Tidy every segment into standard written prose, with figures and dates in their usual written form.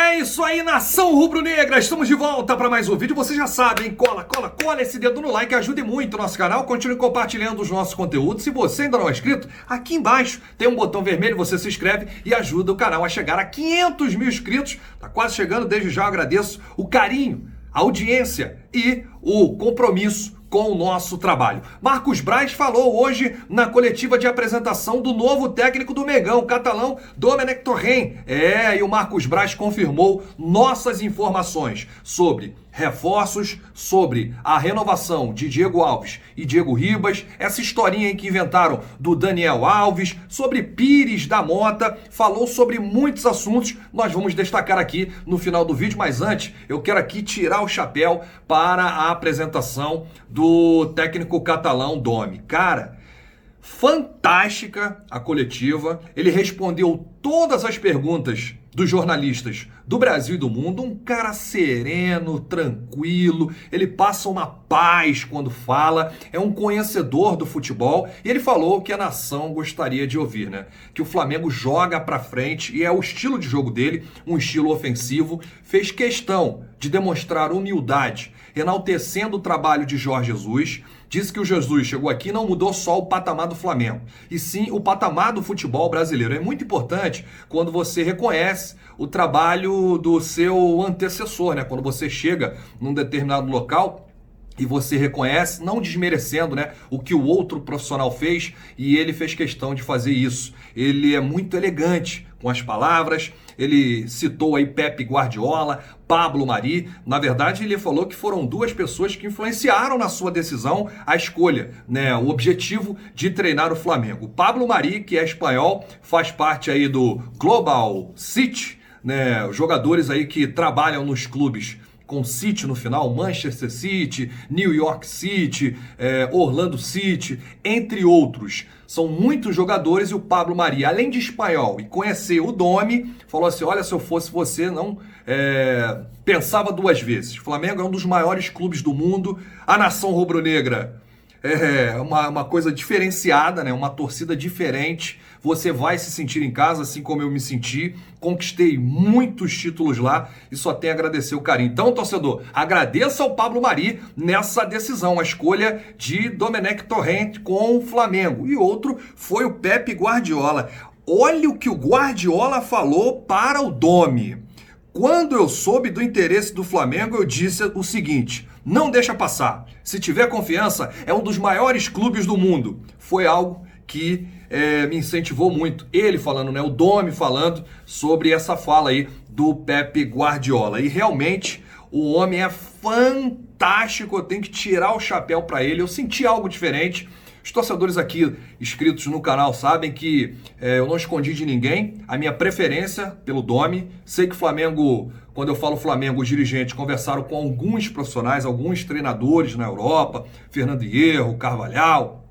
É isso aí, nação rubro-negra, estamos de volta para mais um vídeo. Você já sabe, hein? Cola esse dedo no like, ajude muito o nosso canal, continue compartilhando os nossos conteúdos. Se você ainda não é inscrito, aqui embaixo tem um botão vermelho, você se inscreve e ajuda o canal a chegar a 500 mil inscritos. Tá quase chegando, desde já eu agradeço o carinho, a audiência e o compromisso com o nosso trabalho. Marcos Braz falou hoje na coletiva de apresentação do novo técnico do Mengão, o catalão Domenech Torrent. E o Marcos Braz confirmou nossas informações sobre reforços, sobre a renovação de Diego Alves e Diego Ribas, essa historinha aí que inventaram do Daniel Alves, sobre Pires da Mota, falou sobre muitos assuntos, nós vamos destacar aqui no final do vídeo, mas antes eu quero aqui tirar o chapéu para a apresentação do técnico catalão Domi. Cara, fantástica a coletiva, ele respondeu todas as perguntas dos jornalistas do Brasil e do mundo, um cara sereno, tranquilo, ele passa uma paz quando fala, é um conhecedor do futebol e ele falou que a nação gostaria de ouvir, né? Que o Flamengo joga pra frente e é o estilo de jogo dele, um estilo ofensivo, fez questão de demonstrar humildade, enaltecendo o trabalho de Jorge Jesus. Disse que o Jesus chegou aqui e não mudou só o patamar do Flamengo, e sim o patamar do futebol brasileiro. É muito importante quando você reconhece o trabalho do seu antecessor, né? Quando você chega num determinado local e você reconhece, não desmerecendo, né, o que o outro profissional fez, e ele fez questão de fazer isso. Ele é muito elegante com as palavras, ele citou aí Pepe Guardiola, Pablo Mari. Na verdade, ele falou que foram duas pessoas que influenciaram na sua decisão a escolha, né, o objetivo de treinar o Flamengo. O Pablo Mari, que é espanhol, faz parte aí do Global City, né, jogadores aí que trabalham nos clubes com City no final, Manchester City, New York City, Orlando City, entre outros. São muitos jogadores e o Pablo Mari, além de espanhol e conhecer o Domi, falou assim, olha, se eu fosse você, não pensava duas vezes. O Flamengo é um dos maiores clubes do mundo, a nação rubro-negra é uma coisa diferenciada, né? Uma torcida diferente. Você vai se sentir em casa, assim como eu me senti. Conquistei muitos títulos lá e só tenho a agradecer o carinho. Então, torcedor, agradeça ao Pablo Mari nessa decisão, a escolha de Domenech Torrent com o Flamengo. E outro foi o Pepe Guardiola. Olha o que o Guardiola falou para o Domi. Quando eu soube do interesse do Flamengo, eu disse o seguinte, não deixa passar. Se tiver confiança, é um dos maiores clubes do mundo. Foi algo que me incentivou muito. Ele falando, né? O Domi falando sobre essa fala aí do Pepe Guardiola. E realmente o homem é fantástico, eu tenho que tirar o chapéu para ele. Eu senti algo diferente. Os torcedores aqui inscritos no canal sabem que eu não escondi de ninguém a minha preferência pelo Domi. Sei que o Flamengo, quando eu falo Flamengo, os dirigentes conversaram com alguns profissionais, alguns treinadores na Europa, Fernando Hierro, Carvalhal,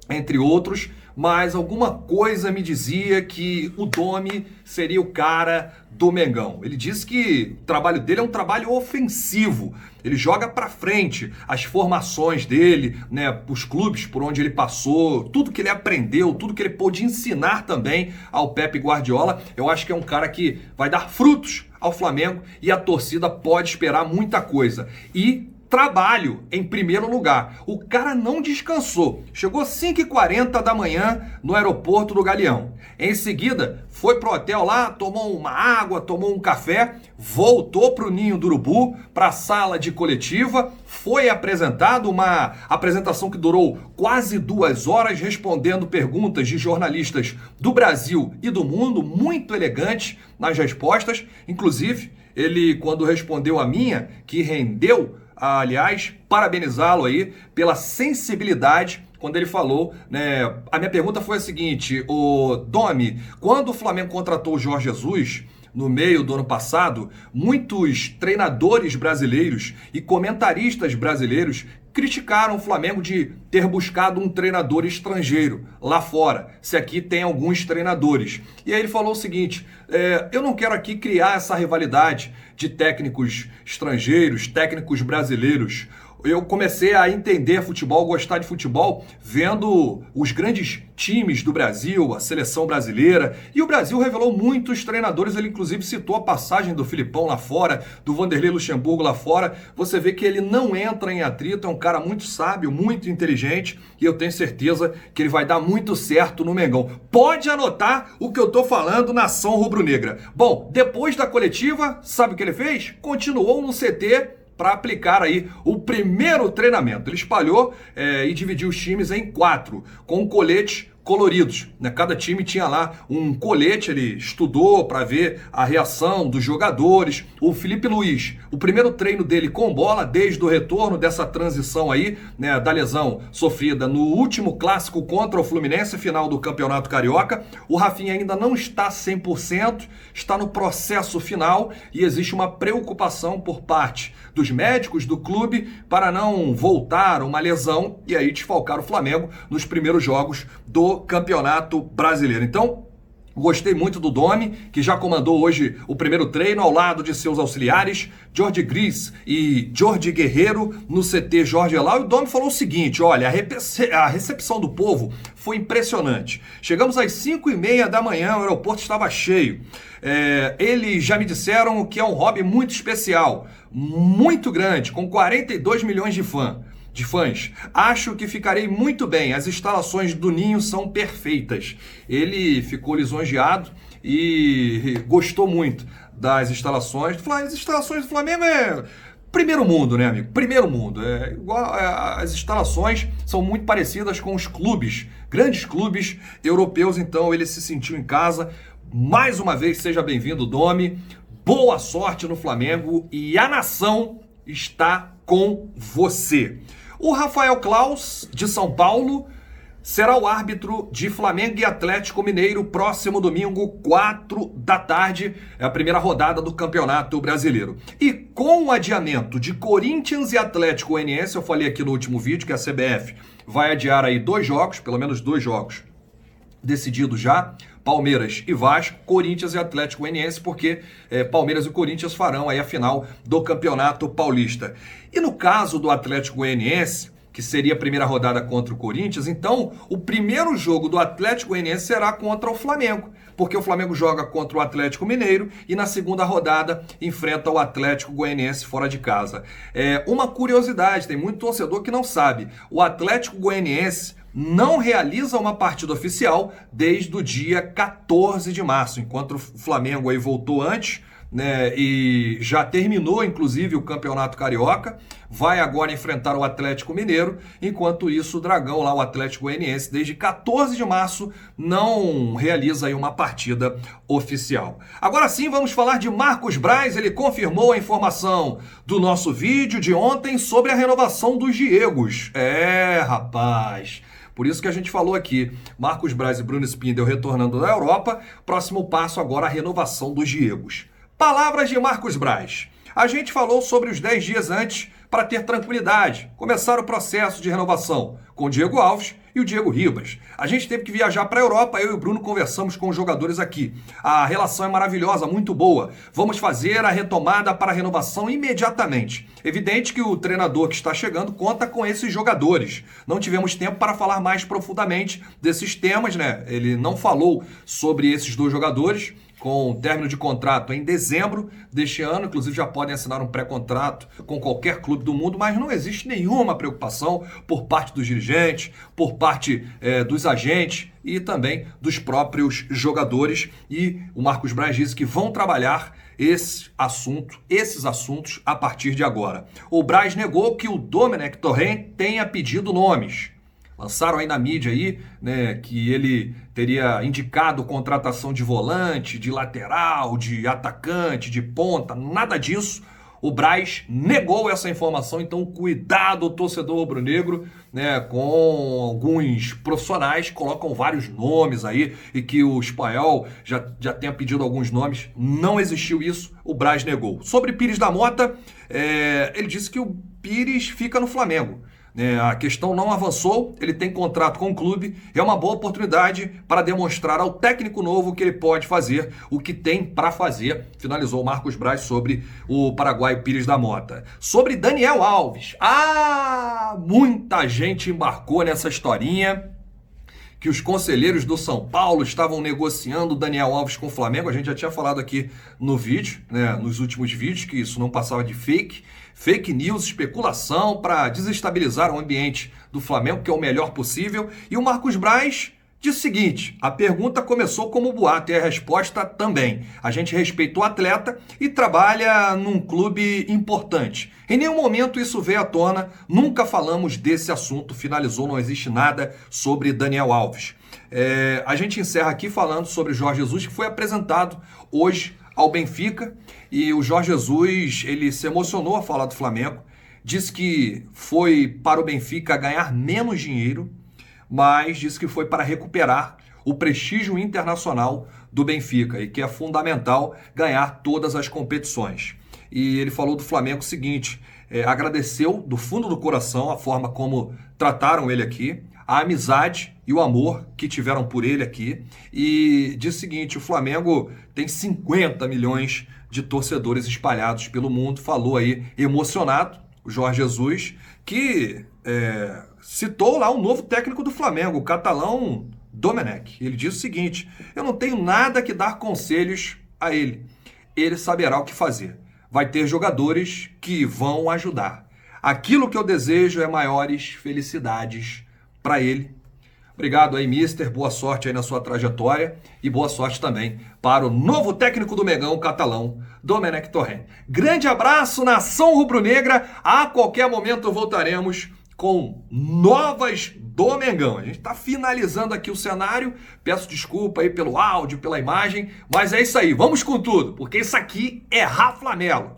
entre outros, mas alguma coisa me dizia que o Domi seria o cara do Mengão. Ele disse que o trabalho dele é um trabalho ofensivo, ele joga pra frente, as formações dele, né, os clubes por onde ele passou, tudo que ele aprendeu, tudo que ele pôde ensinar também ao Pepe Guardiola, eu acho que é um cara que vai dar frutos ao Flamengo e a torcida pode esperar muita coisa. E trabalho em primeiro lugar. O cara não descansou. Chegou 5h40 da manhã no aeroporto do Galeão. Em seguida, foi pro hotel lá, tomou uma água, tomou um café, voltou pro Ninho do Urubu, pra sala de coletiva, foi apresentado, uma apresentação que durou quase 2 horas, respondendo perguntas de jornalistas do Brasil e do mundo, muito elegante nas respostas. Inclusive, ele, quando respondeu a minha, que rendeu, aliás, parabenizá-lo aí pela sensibilidade quando ele falou, né? A minha pergunta foi a seguinte, o Domi, quando o Flamengo contratou o Jorge Jesus, no meio do ano passado, muitos treinadores brasileiros e comentaristas brasileiros criticaram o Flamengo de ter buscado um treinador estrangeiro lá fora, se aqui tem alguns treinadores. E aí ele falou o seguinte, eu não quero aqui criar essa rivalidade de técnicos estrangeiros, técnicos brasileiros. eu comecei a entender futebol, gostar de futebol, vendo os grandes times do Brasil, a seleção brasileira. E o Brasil revelou muitos treinadores, ele inclusive citou a passagem do Filipão lá fora, do Vanderlei Luxemburgo lá fora. Você vê que ele não entra em atrito, é um cara muito sábio, muito inteligente, e eu tenho certeza que ele vai dar muito certo no Mengão. Pode anotar o que eu tô falando, nação rubro-negra. Bom, depois da coletiva, sabe o que ele fez? Continuou no CT para aplicar aí o primeiro treinamento. Ele espalhou e dividiu os times em 4, com coletes coloridos, né? Cada time tinha lá um colete, ele estudou para ver a reação dos jogadores. O Felipe Luiz, o primeiro treino dele com bola, desde o retorno dessa transição aí, né, da lesão sofrida no último clássico contra o Fluminense, final do Campeonato Carioca. O Rafinha ainda não está 100%, está no processo final e existe uma preocupação por parte dos médicos do clube para não voltar uma lesão e aí desfalcar o Flamengo nos primeiros jogos do Campeonato Brasileiro. Então, gostei muito do Domi, que já comandou hoje o primeiro treino ao lado de seus auxiliares, Jorge Gris e Jorge Guerreiro, no CT Jorge Elal. E o Domi falou o seguinte: olha, a recepção do povo foi impressionante. Chegamos às 5h30 da manhã, o aeroporto estava cheio. Eles já me disseram que é um hobby muito especial, muito grande, com 42 milhões de fãs. Acho que ficarei muito bem. As instalações do Ninho são perfeitas. Ele ficou lisonjeado e gostou muito das instalações. As instalações do Flamengo é primeiro mundo, né, amigo? Primeiro mundo. As instalações são muito parecidas com os clubes, grandes clubes europeus. Então ele se sentiu em casa. Mais uma vez, seja bem-vindo, Domi. Boa sorte no Flamengo e a nação está com você. O Rafael Claus, de São Paulo, será o árbitro de Flamengo e Atlético Mineiro próximo domingo, 4 da tarde. É a primeira rodada do Campeonato Brasileiro. E com o adiamento de Corinthians e Atlético Goianiense, eu falei aqui no último vídeo que a CBF vai adiar aí 2 jogos, pelo menos 2 jogos decididos já, Palmeiras e Vasco, Corinthians e Atlético Goianiense, porque Palmeiras e Corinthians farão aí a final do Campeonato Paulista. E no caso do Atlético Goianiense, que seria a primeira rodada contra o Corinthians, então o primeiro jogo do Atlético Goianiense será contra o Flamengo, porque o Flamengo joga contra o Atlético Mineiro e na segunda rodada enfrenta o Atlético Goianiense fora de casa. Uma curiosidade, tem muito torcedor que não sabe, o Atlético Goianiense não realiza uma partida oficial desde o dia 14 de março, enquanto o Flamengo aí voltou antes, né, e já terminou inclusive o Campeonato Carioca, vai agora enfrentar o Atlético Mineiro, enquanto isso o Dragão lá, o Atlético Goianiense, desde 14 de março não realiza aí uma partida oficial. Agora sim, vamos falar de Marcos Braz. Ele confirmou a informação do nosso vídeo de ontem sobre a renovação dos Diegos. Rapaz, por isso que a gente falou aqui, Marcos Braz e Bruno Spindel retornando da Europa, próximo passo agora a renovação dos Diegos. Palavras de Marcos Braz. A gente falou sobre os 10 dias antes para ter tranquilidade, começar o processo de renovação com o Diego Alves e o Diego Ribas. A gente teve que viajar para a Europa, eu e o Bruno conversamos com os jogadores aqui. A relação é maravilhosa, muito boa. Vamos fazer a retomada para a renovação imediatamente. Evidente que o treinador que está chegando conta com esses jogadores. Não tivemos tempo para falar mais profundamente desses temas, né? Ele não falou sobre esses 2 jogadores, com término de contrato em dezembro deste ano, inclusive já podem assinar um pré-contrato com qualquer clube do mundo, mas não existe nenhuma preocupação por parte dos dirigentes, por parte dos agentes e também dos próprios jogadores. E o Marcos Braz disse que vão trabalhar esses assuntos a partir de agora. O Braz negou que o Domenech Torrent tenha pedido nomes. Lançaram aí na mídia aí, né, que ele teria indicado contratação de volante, de lateral, de atacante, de ponta, nada disso. O Braz negou essa informação, então cuidado, torcedor rubro-negro, né, com alguns profissionais que colocam vários nomes aí e que o espanhol já tenha pedido alguns nomes. Não existiu isso, o Braz negou. Sobre Pires da Mota, ele disse que o Pires fica no Flamengo. A questão não avançou, ele tem contrato com o clube, é uma boa oportunidade para demonstrar ao técnico novo o que ele pode fazer, o que tem para fazer, finalizou o Marcos Braz sobre o paraguaio Pires da Mota. Sobre Daniel Alves, muita gente embarcou nessa historinha, que os conselheiros do São Paulo estavam negociando o Daniel Alves com o Flamengo. A gente já tinha falado aqui no vídeo, nos últimos vídeos, que isso não passava de fake news, especulação para desestabilizar o ambiente do Flamengo, que é o melhor possível. E o Marcos Braz disse o seguinte: a pergunta começou como boato e a resposta também. A gente respeita o atleta e trabalha num clube importante. Em nenhum momento isso veio à tona, nunca falamos desse assunto, finalizou, não existe nada sobre Daniel Alves. A gente encerra aqui falando sobre o Jorge Jesus, que foi apresentado hoje ao Benfica, e o Jorge Jesus, ele se emocionou a falar do Flamengo, disse que foi para o Benfica ganhar menos dinheiro, mas disse que foi para recuperar o prestígio internacional do Benfica e que é fundamental ganhar todas as competições. E ele falou do Flamengo o seguinte: agradeceu do fundo do coração a forma como trataram ele aqui, a amizade e o amor que tiveram por ele aqui, e disse o seguinte: o Flamengo tem 50 milhões de torcedores espalhados pelo mundo. Falou aí emocionado o Jorge Jesus, que citou lá o novo técnico do Flamengo, o catalão Domenech. Ele diz o seguinte: eu não tenho nada que dar conselhos a ele. Ele saberá o que fazer. Vai ter jogadores que vão ajudar. Aquilo que eu desejo é maiores felicidades para ele. Obrigado aí, mister. Boa sorte aí na sua trajetória e boa sorte também para o novo técnico do Mengão, o catalão Domenech Torrent. Grande abraço, nação rubro-negra. A qualquer momento voltaremos com novas do Mengão. A gente está finalizando aqui o cenário. Peço desculpa aí pelo áudio, pela imagem, mas é isso aí. Vamos com tudo, porque isso aqui é Rafla Melo.